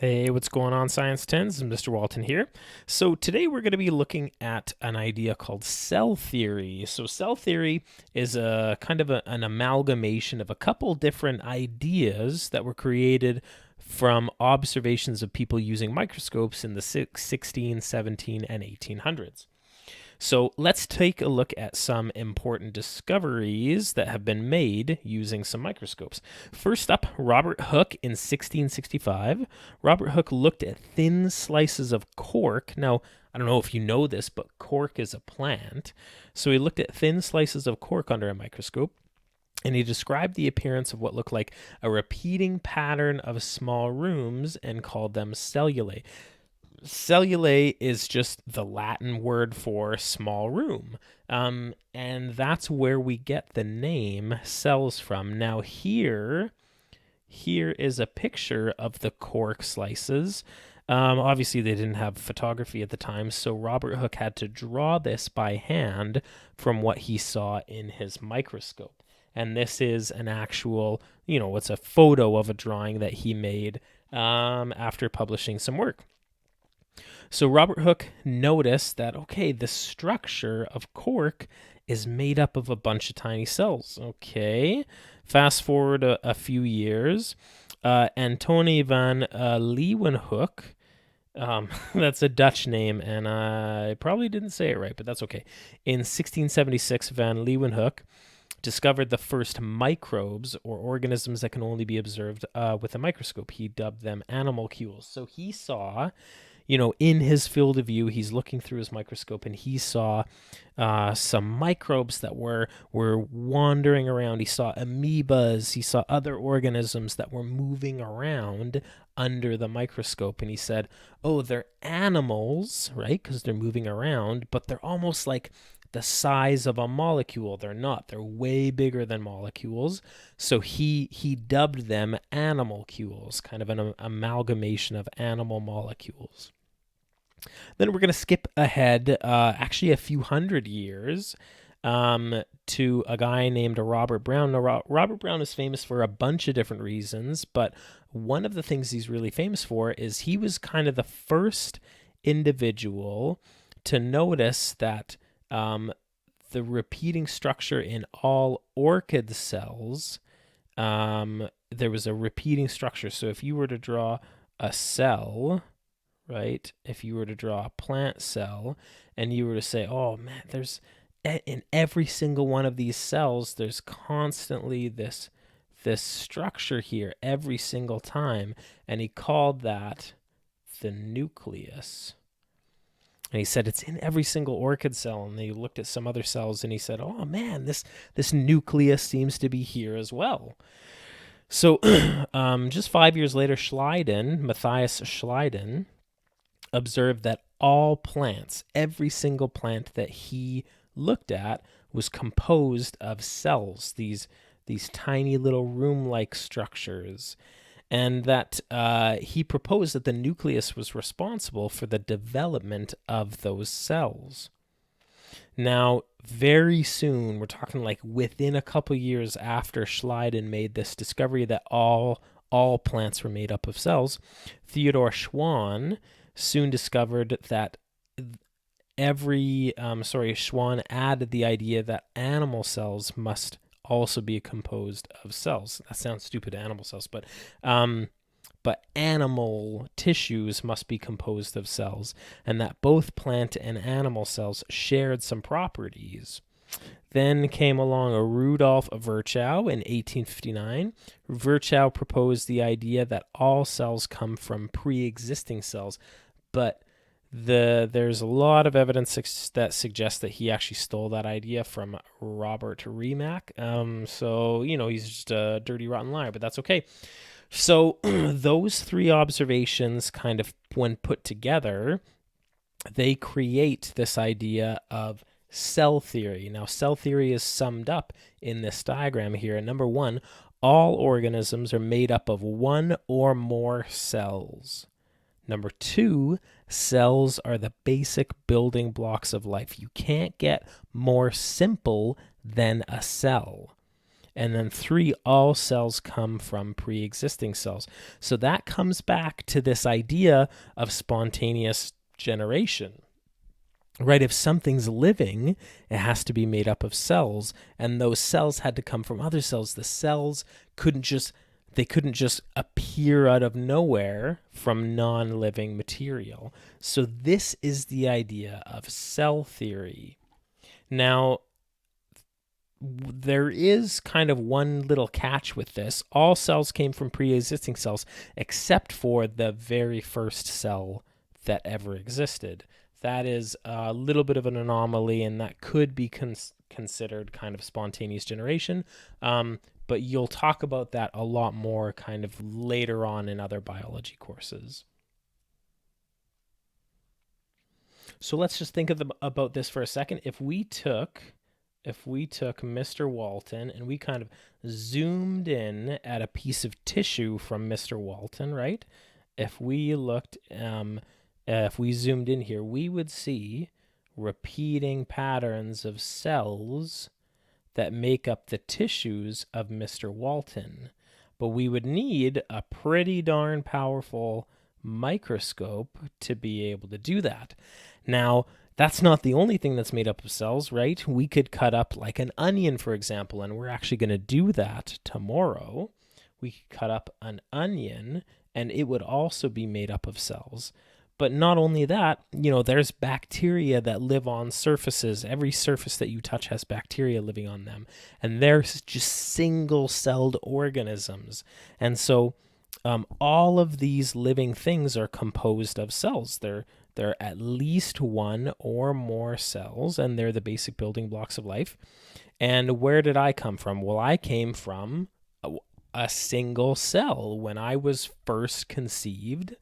Hey, what's going on, Science 10s? Mr. Walton here. So, today we're going to be looking at an idea called cell theory. So, cell theory is a kind of an amalgamation of a couple different ideas that were created from observations of people using microscopes in the 16, 17, and 1800s. So let's take a look at some important discoveries that have been made using some microscopes. First up, Robert Hooke in 1665. Robert Hooke looked at thin slices of cork. Now, I don't know if you know this, but cork is a plant. So he looked at thin slices of cork under a microscope, and he described the appearance of what looked like a repeating pattern of small rooms and called them cellulae. Cellulae is just the Latin word for small room. And that's where we get the name cells from. Now, here is a picture of the cork slices. Obviously, they didn't have photography at the time, so Robert Hooke had to draw this by hand from what he saw in his microscope. And this is an actual, it's a photo of a drawing that he made after publishing some work. So Robert Hooke noticed that, okay, the structure of cork is made up of a bunch of tiny cells. Okay, fast forward a few years, Antony van Leeuwenhoek, that's a Dutch name, and I probably didn't say it right, but that's okay. In 1676, van Leeuwenhoek discovered the first microbes or organisms that can only be observed with a microscope. He dubbed them animalcules. So he saw, in his field of view, he's looking through his microscope and he saw some microbes that were wandering around. He saw amoebas. He saw other organisms that were moving around under the microscope. And he said, oh, they're animals, right? Because they're moving around, but they're almost like the size of a molecule. They're not. They're way bigger than molecules. So he dubbed them animalcules, kind of an amalgamation of animal molecules. Then we're going to skip ahead, actually a few hundred years, to a guy named Robert Brown. Now, Robert Brown is famous for a bunch of different reasons, but one of the things he's really famous for is he was kind of the first individual to notice that the repeating structure in all orchid cells, there was a repeating structure. So if you were to draw a cell, right? If you were to draw a plant cell and you were to say, oh man, there's in every single one of these cells, there's constantly this structure here every single time. And he called that the nucleus. And he said it's in every single orchid cell. And they looked at some other cells and he said, oh man, this nucleus seems to be here as well. So just 5 years later, Matthias Schleiden, observed that all plants, every single plant that he looked at, was composed of cells, these tiny little room-like structures. And that he proposed that the nucleus was responsible for the development of those cells. Now, very soon, we're talking like within a couple years after Schleiden made this discovery that all plants were made up of cells, Theodor Schwann soon discovered that Schwann added the idea that animal cells must also be composed of cells. That sounds stupid, animal cells, but animal tissues must be composed of cells, and that both plant and animal cells shared some properties. Then came along a Rudolf Virchow in 1859. Virchow proposed the idea that all cells come from pre-existing cells, but there's a lot of evidence that suggests that he actually stole that idea from Robert Remak. So, he's just a dirty, rotten liar, but that's okay. So those three observations kind of, when put together, they create this idea of cell theory. Now, cell theory is summed up in this diagram here. And number one, all organisms are made up of one or more cells. Number two, cells are the basic building blocks of life. You can't get more simple than a cell. And then 3, all cells come from pre-existing cells. So that comes back to this idea of spontaneous generation. Right, if something's living, it has to be made up of cells, and those cells had to come from other cells. The cells couldn't just appear out of nowhere from non-living material. So this is the idea of cell theory. Now, there is kind of one little catch with this. All cells came from pre-existing cells, except for the very first cell that ever existed. That is a little bit of an anomaly, and that could be considered kind of spontaneous generation. But you'll talk about that a lot more kind of later on in other biology courses. So let's just think about this for a second. If we took Mr. Walton and we kind of zoomed in at a piece of tissue from Mr. Walton, right? If we looked, if we zoomed in here, we would see repeating patterns of cells that make up the tissues of Mr. Walton. But we would need a pretty darn powerful microscope to be able to do that. Now, that's not the only thing that's made up of cells, right? We could cut up like an onion, for example, and we're actually going to do that tomorrow. We could cut up an onion, and it would also be made up of cells. But not only that, there's bacteria that live on surfaces. Every surface that you touch has bacteria living on them. And they're just single-celled organisms. And so all of these living things are composed of cells. They're at least one or more cells, and they're the basic building blocks of life. And where did I come from? Well, I came from a single cell. When I was first conceived,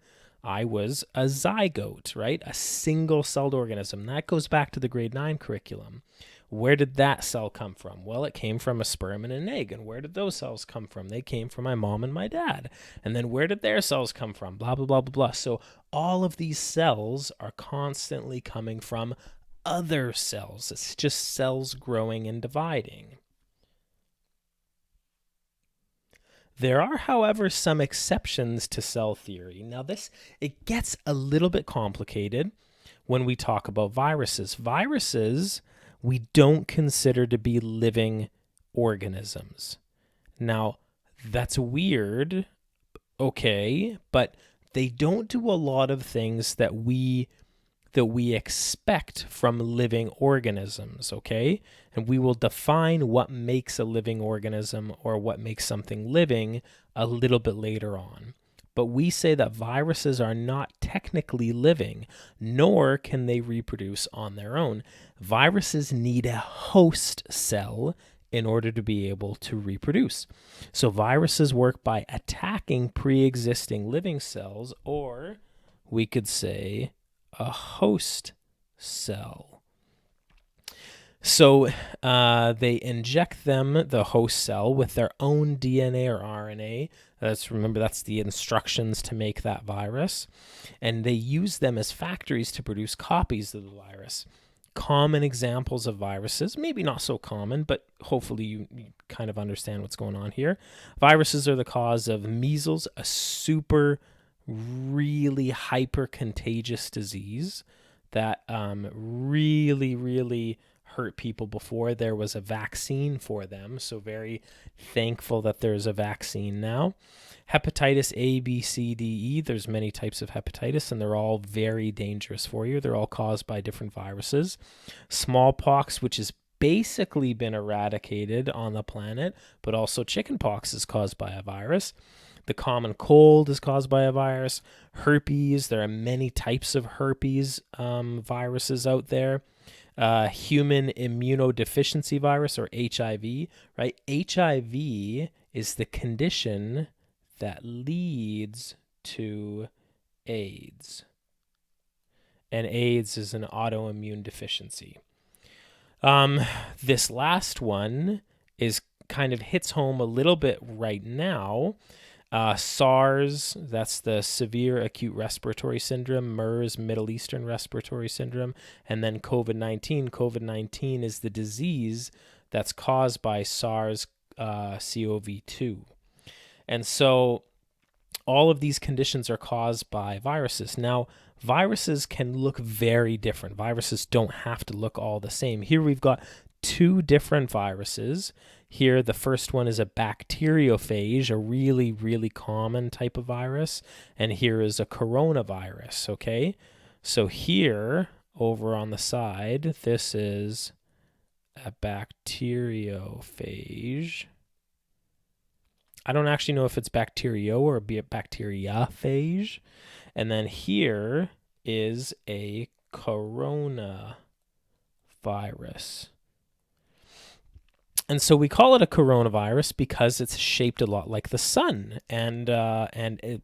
I was a zygote, right? A single-celled organism. That goes back to the grade 9 curriculum. Where did that cell come from? Well, it came from a sperm and an egg. And where did those cells come from? They came from my mom and my dad. And then where did their cells come from? Blah, blah, blah, blah, blah. So all of these cells are constantly coming from other cells. It's just cells growing and dividing. There are, however, some exceptions to cell theory. Now, it gets a little bit complicated when we talk about viruses. Viruses, we don't consider to be living organisms. Now, that's weird, okay, but they don't do a lot of things that we expect from living organisms, okay? And we will define what makes a living organism or what makes something living a little bit later on. But we say that viruses are not technically living, nor can they reproduce on their own. Viruses need a host cell in order to be able to reproduce. So viruses work by attacking pre-existing living cells, or we could say a host cell. So they inject the host cell, with their own DNA or RNA. That's the instructions to make that virus. And they use them as factories to produce copies of the virus. Common examples of viruses, maybe not so common, but hopefully you kind of understand what's going on here. Viruses are the cause of measles, a really hyper contagious disease that really, really hurt people before there was a vaccine for them. So very thankful that there's a vaccine now. Hepatitis A, B, C, D, E. There's many types of hepatitis, and they're all very dangerous for you. They're all caused by different viruses. Smallpox, which has basically been eradicated on the planet, but also chickenpox is caused by a virus. The common cold is caused by a virus. Herpes, there are many types of herpes viruses out there. Human immunodeficiency virus, or HIV, right? HIV is the condition that leads to AIDS. And AIDS is an autoimmune deficiency. This last one is kind of hits home a little bit right now. SARS, that's the severe acute respiratory syndrome. MERS, Middle Eastern respiratory syndrome. And then COVID-19. COVID-19 is the disease that's caused by SARS SARS-CoV-2. And so all of these conditions are caused by viruses. Now, viruses can look very different. Viruses don't have to look all the same. Here we've got two different viruses. Here, the first one is a bacteriophage, a really, really common type of virus. And here is a coronavirus, okay? So here, over on the side, this is a bacteriophage. I don't actually know if it's bacterio or be a bacteriophage. And then here is a coronavirus. And so we call it a coronavirus because it's shaped a lot like the sun, and it,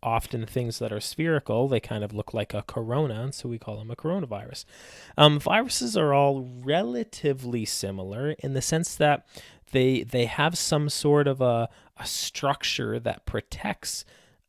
often things that are spherical, they kind of look like a corona, and so we call them a coronavirus. Viruses are all relatively similar in the sense that they have some sort of a structure that protects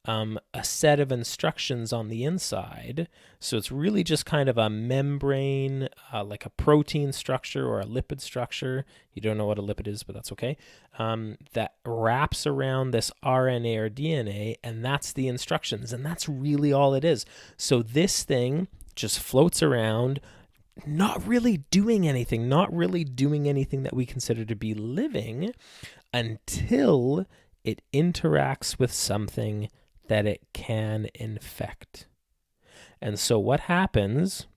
a set of instructions on the inside. So it's really just kind of a membrane, like a protein structure or a lipid structure. You don't know what a lipid is, but that's okay. That wraps around this RNA or DNA, and that's the instructions. And that's really all it is. So this thing just floats around, not really doing anything that we consider to be living until it interacts with something that it can infect. And so what happens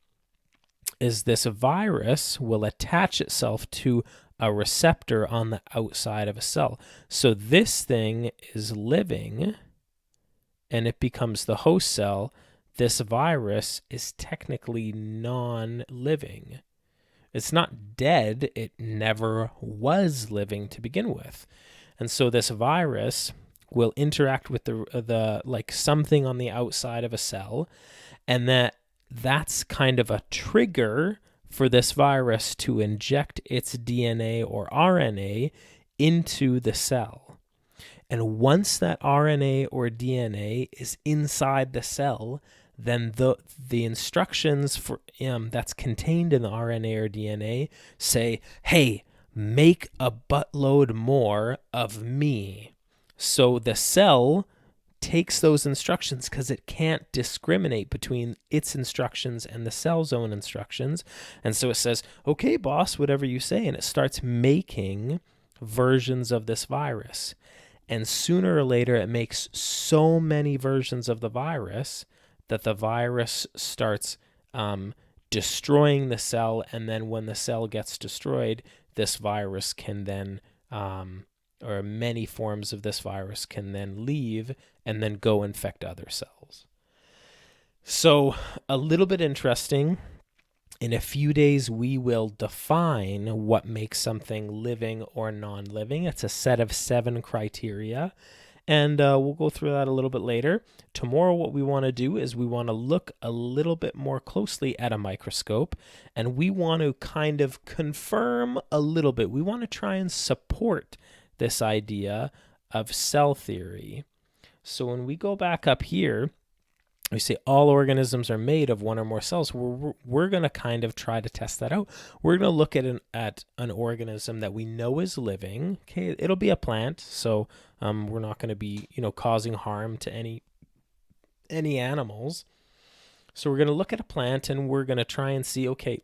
is this virus will attach itself to a receptor on the outside of a cell. So this thing is living and it becomes the host cell. This virus is technically non-living. It's not dead. It never was living to begin with. And so this virus will interact with the like something on the outside of a cell, and that's kind of a trigger for this virus to inject its DNA or RNA into the cell. And once that RNA or DNA is inside the cell, then the instructions for that's contained in the RNA or DNA say, hey, make a buttload more of me. So the cell takes those instructions because it can't discriminate between its instructions and the cell's own instructions. And so it says, okay, boss, whatever you say. And it starts making versions of this virus. And sooner or later, it makes so many versions of the virus that the virus starts destroying the cell. And then when the cell gets destroyed, this virus can then or many forms of this virus can then leave and then go infect other cells. So a little bit interesting. In a few days, we will define what makes something living or non-living. It's a set of 7 criteria, and we'll go through that a little bit later. Tomorrow, what we want to do is we want to look a little bit more closely at a microscope, and we want to kind of confirm a little bit. We want to try and support this idea of cell theory. So when we go back up here, we say all organisms are made of one or more cells. We're going to kind of try to test that out. We're going to look at an organism that we know is living. Okay, it'll be a plant, so we're not going to be causing harm to any animals. So we're going to look at a plant and we're going to try and see, okay,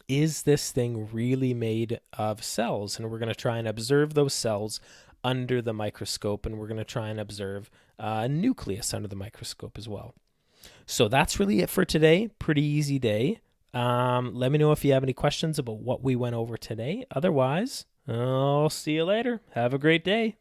is this thing really made of cells? And we're going to try and observe those cells under the microscope, and we're going to try and observe a nucleus under the microscope as well. So that's really it for today. Pretty easy day. Let me know if you have any questions about what we went over today. Otherwise, I'll see you later. Have a great day.